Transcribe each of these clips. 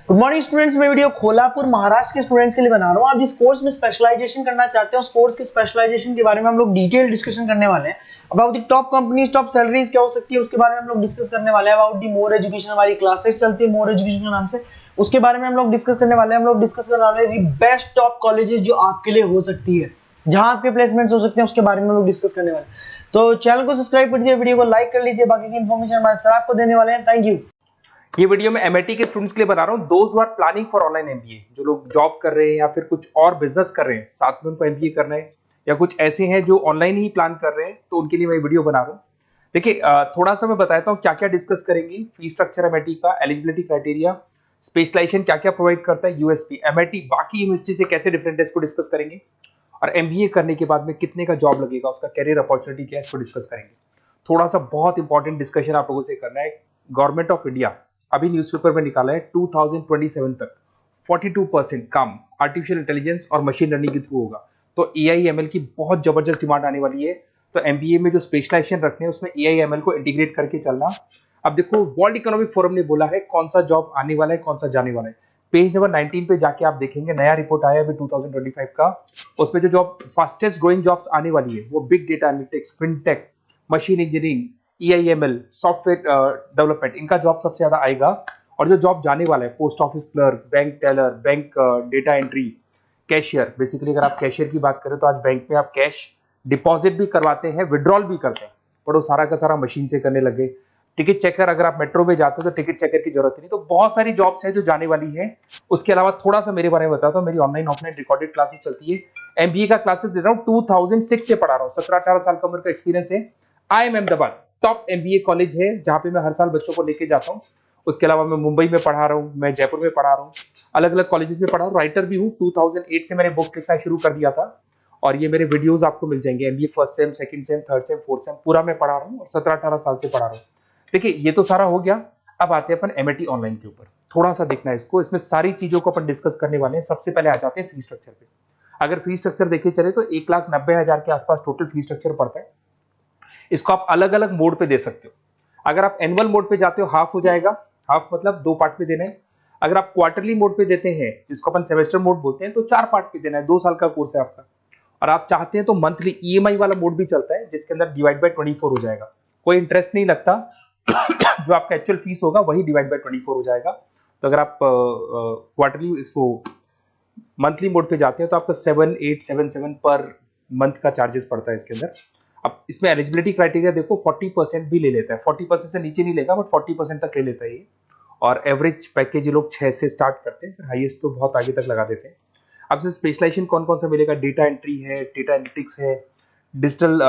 Good morning students. मैं video खोलापुर Maharashtra के students के लिए बना रहा हूँ। आप जिस कोर्स में स्पेशलाइजेशन करना चाहते हैं उस कोर्स के स्पेशलाइजेशन के बारे में हम लोग डिटेल डिस्कशन करने वाले हैं। About the top companies, top salaries क्या हो सकती है उसके बारे में हम लोग डिस्कस करने वाले हैं। अबाउट दी मोर एजुकेशन, हमारी क्लासेस चलती है मोर एजुकेशन के नाम से, उसके बारे में हम लोग डिस्कस करने वाले हैं। हम लोग डिस्कस करने वाले हैं बेस्ट टॉप कॉलेजेस जो आपके लिए हो सकती है, जहां आपके प्लेसमेंट्स हो सकते हैं, उसके बारे में हम लोग डिस्कस करने वाले हैं। तो चैनल को सब्सक्राइब कर लीजिए, वीडियो को लाइक कर लीजिए। बाकी की इन्फॉर्मेशन हमारे सर आपको देने वाले हैं। Thank you. ये वीडियो मैं एमआईटी के स्टूडेंट्स के लिए बना रहा हूँ। Those who are planning for online MBA, जो लोग जॉब कर रहे हैं या फिर कुछ और बिजनेस कर रहे हैं, साथ में उनको एमबीए करना है, या कुछ ऐसे हैं जो ऑनलाइन ही प्लान कर रहे हैं, तो उनके लिए मैं वीडियो बना रहा हूँ। देखिए, थोड़ा सा मैं बताता हूँ क्या क्या डिस्कस करेंगे। फी स्ट्रक्चर एमआईटी का, एलिजिबिलिटी क्राइटेरिया, स्पेशलाइजेशन क्या क्या प्रोवाइड करता है, यूएसपी एमआईटी बाकी यूनिवर्सिटी से कैसे डिफरेंट है, इसको डिस्कस करेंगे। और एमबीए करने के बाद में कितने का जॉब लगेगा, उसका कैरियर अपॉर्चुनिटी क्या है, इसको डिस्कस करेंगे। थोड़ा सा बहुत इंपॉर्टेंट डिस्कशन आप लोगों से करना है। गवर्नमेंट ऑफ इंडिया अभी न्यूज़पेपर में निकाला है 2027 तक 42% काम आर्टिफिशियल इंटेलिजेंस और मशीन लर्निंग के थ्रू होगा। तो एआईएमएल की बहुत जबरदस्त डिमांड आने वाली है। तो एमबीए में जो स्पेशलाइजेशन रखने हैं उसमें एआईएमएल को इंटीग्रेट करके चलना। अब देखो, वर्ल्ड इकोनॉमिक फोरम ने बोला है कौन सा जॉब आने वाला है, कौन सा जाने वाला है। पेज नंबर 19 पे जाके आप देखेंगे, नया रिपोर्ट आया अभी 2025 का। उसमें जो जॉब फास्टेस्ट ग्रोइंग जॉब्स आने वाली है वो big data analytics, fintech, machine engineering, AIML, software development, इनका जॉब सबसे ज्यादा आएगा। और जो जॉब जाने वाला है, post office clerk, bank teller, bank data entry, cashier. Basically अगर आप कैशियर की बात करें तो आज बैंक में आप कैश डिपॉजिट भी करवाते हैं, विड्रॉल भी करते हैं, पर वो सारा का सारा मशीन से करने लगे। टिकट चेकर, अगर आप मेट्रो में जाते हो तो टिकट चेकर की जरूरत नहीं। तो बहुत सारी जॉब्स है जो जाने वाली है। उसके अलावा थोड़ा सा मेरे बारे में बताता हूँ। मेरी ऑनलाइन ऑफलाइन रिकॉर्डेड क्लासेस चलती है। एमबीए का क्लासेस दे रहा हूँ, 2006 से पढ़ा रहा हूँ। 17-18 साल का उम्र का एक्सपीरियंस है। IIM Ahmedabad top MBA college है, जहां पे मैं हर साल बच्चों को लेके जाता हूँ। उसके अलावा मैं मुंबई में पढ़ा रहा हूँ, मैं जयपुर में पढ़ा रहा हूँ, अलग अलग कॉलेजेस में पढ़ा हूँ। राइटर भी हूँ। 2008 से मैंने बुक्स लिखना शुरू कर दिया था, और ये मेरे वीडियोस आपको मिल जाएंगे। MBA first sem, second same, third same, fourth same पूरा मैं पढ़ा रहा हूँ, और 17-18 साल से पढ़ा रहा हूँ। देखिए, ये तो सारा हो गया। अब आते हैं अपन एमआईटी ऑनलाइन के ऊपर। थोड़ा सा देखना है इसको, इसमें सारी चीजों को अपन डिस्कस करने वाले हैं। सबसे पहले आ जाते हैं फी स्ट्रक्चर पे। अगर फी स्ट्रक्चर देखे चले तो 1,90,000 के आसपास टोटल फी स्ट्रक्चर पड़ता है। इसको आप अलग अलग मोड पे दे सकते हो। अगर आप एनुअल मोड पे जाते हो हाफ हो जाएगा, हाफ मतलब 2 पार्ट में देना है। अगर आप क्वार्टरली मोड पे देते हैं, जिसको अपन सेमेस्टर मोड बोलते हैं, तो 4 पार्ट पे देना है। 2 साल का कोर्स है आपका। और आप चाहते हैं तो मंथली ईएमआई वाला मोड भी चलता है, जिसके अंदर डिवाइड बाय 24 हो जाएगा। कोई इंटरेस्ट नहीं लगता। जो आपका एक्चुअल फीस होगा वही डिवाइड बाय 24 हो जाएगा। तो अगर आप क्वार्टरली इसको मंथली मोड पे जाते हैं तो आपका 7877 पर मंथ का चार्जेस पड़ता है इसके अंदर। अब इसमें एलिजिबिलिटी क्राइटेरिया देखो, 40% भी ले लेता है। 40% से नीचे नहीं लेगा, बट 40% तक ले लेता है ये। और एवरेज पैकेज ये लोग 6 से स्टार्ट करते हैं, फिर हाईएस्ट तो बहुत आगे तक लगा देते हैं। अब से स्पेशलाइजेशन कौन कौन सा मिलेगा? डेटा एंट्री है, डेटा एनालिटिक्स है, डिजिटल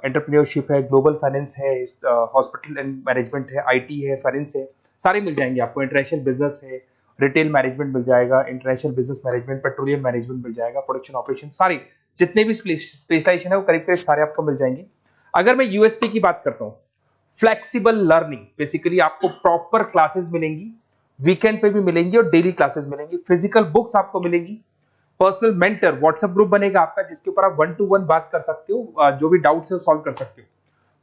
एंटरप्रेन्योरशिप है, ग्लोबल फाइनेंस है, हॉस्पिटल एंड मैनेजमेंट है, आईटी है, फाइनेंस है, सारे मिल जाएंगे आपको। इंटरनेशनल बिजनेस है, रिटेल मैनेजमेंट मिल जाएगा, international business management, petroleum management मिल जाएगा, प्रोडक्शन ऑपरेशन, सारे जितने भी स्पेशलाइजेशन है वो करीब करीब सारे आपको मिल जाएंगे। अगर मैं यूएसपी की बात करता हूँ, फ्लेक्सिबल लर्निंग, बेसिकली आपको प्रॉपर क्लासेस मिलेंगी, वीकेंड पे भी मिलेंगी और डेली क्लासेस मिलेंगी। फिजिकल बुक्स आपको मिलेंगी, पर्सनल मेंटर व्हाट्सएप ग्रुप बनेगा आपका, जिसके ऊपर आप 1-to-1 बात कर सकते हो, जो भी डाउट्स है वो सॉल्व कर सकते हो।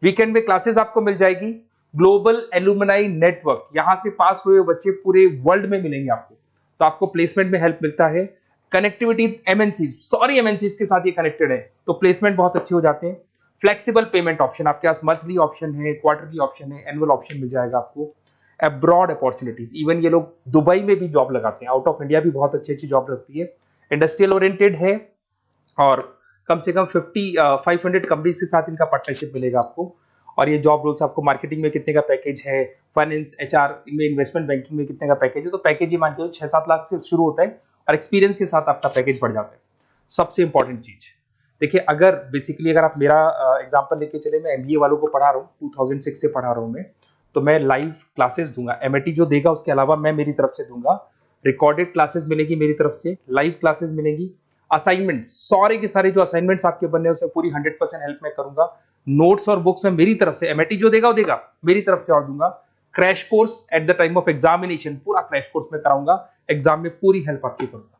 वीकेंड में क्लासेस आपको मिल जाएगी। ग्लोबल एलुमनाई नेटवर्क, यहां से पास हुए बच्चे पूरे वर्ल्ड में मिलेंगे आपको, तो आपको प्लेसमेंट में हेल्प मिलता है। कनेक्टिविटी एमएनसीज के साथ ये कनेक्टेड है, तो प्लेसमेंट बहुत अच्छे हो जाते हैं। फ्लेक्सिबल पेमेंट ऑप्शन, आपके पास मंथली ऑप्शन है, क्वार्टरली ऑप्शन है, एनुअल ऑप्शन मिल जाएगा आपको। अब्रॉड अपॉर्चुनिटीज, इवन ये लोग दुबई में भी जॉब लगाते हैं, आउट ऑफ इंडिया भी बहुत अच्छी अच्छी जॉब लगती है। इंडस्ट्रियल ओरिएंटेड है, और कम से कम 500 कंपनीज के साथ इनका पार्टनरशिप मिलेगा आपको। और ये जॉब रोल्स आपको मार्केटिंग में कितने का पैकेज है, फाइनेंस, एचआर में, इन्वेस्टमेंट बैंकिंग में कितने का पैकेज है, तो पैकेज ही मान के 6-7 लाख से शुरू होता है, और एक्सपीरियंस के साथ आपका पैकेज बढ़ जाता है। सबसे इंपॉर्टेंट चीज देखिए, अगर बेसिकली अगर आप मेरा एग्जांपल लेके चले, मैं एमबीए वालों को पढ़ा रहा हूँ, 2006 से पढ़ा रहा हूँ मैं, तो मैं लाइव क्लासेस दूंगा। एमआईटी जो देगा उसके अलावा मैं मेरी तरफ से दूंगा। रिकॉर्डेड क्लासेस मिलेगी मेरी तरफ से, लाइव क्लासेस मिलेंगी। असाइनमेंट, सारे के सारे जो असाइनमेंट्स आपके बनने उसमें पूरी 100% हेल्प मैं करूंगा। नोट्स और बुक्स में मेरी तरफ से, एमआईटी जो देगा वो देगा, मेरी तरफ से और दूंगा। Crash course at the time of examination, पूरा क्रैश कोर्स में कराऊंगा, एग्जाम में पूरी हेल्प आपकी करूंगा।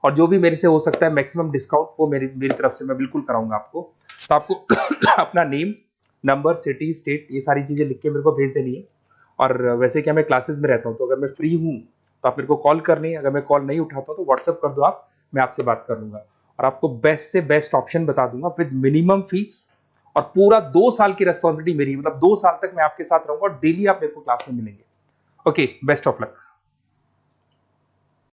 और जो भी मेरे से हो सकता है मैक्सिमम डिस्काउंट, वो मेरी तरफ से मैं बिल्कुल कराऊंगा आपको। तो आपको अपना नेम, नंबर, सिटी, स्टेट, ये सारी चीजें लिख के मेरे को भेज देनी है। और वैसे क्या मैं क्लासेस में रहता हूँ, तो अगर मैं फ्री हूँ तो आप मेरे को कॉल करनी है, अगर मैं कॉल नहीं उठाता तो व्हाट्सअप कर दो आप, मैं आपसे बात कर लूंगा और आपको बेस्ट से बेस्ट ऑप्शन बता दूंगा विद मिनिमम फीस। और पूरा 2 साल की रेस्पॉन्सिबिलिटी मेरी, मतलब 2 साल तक मैं आपके साथ रहूंगा और डेली आप मेरे को क्लास में मिलेंगे। Okay, best of luck.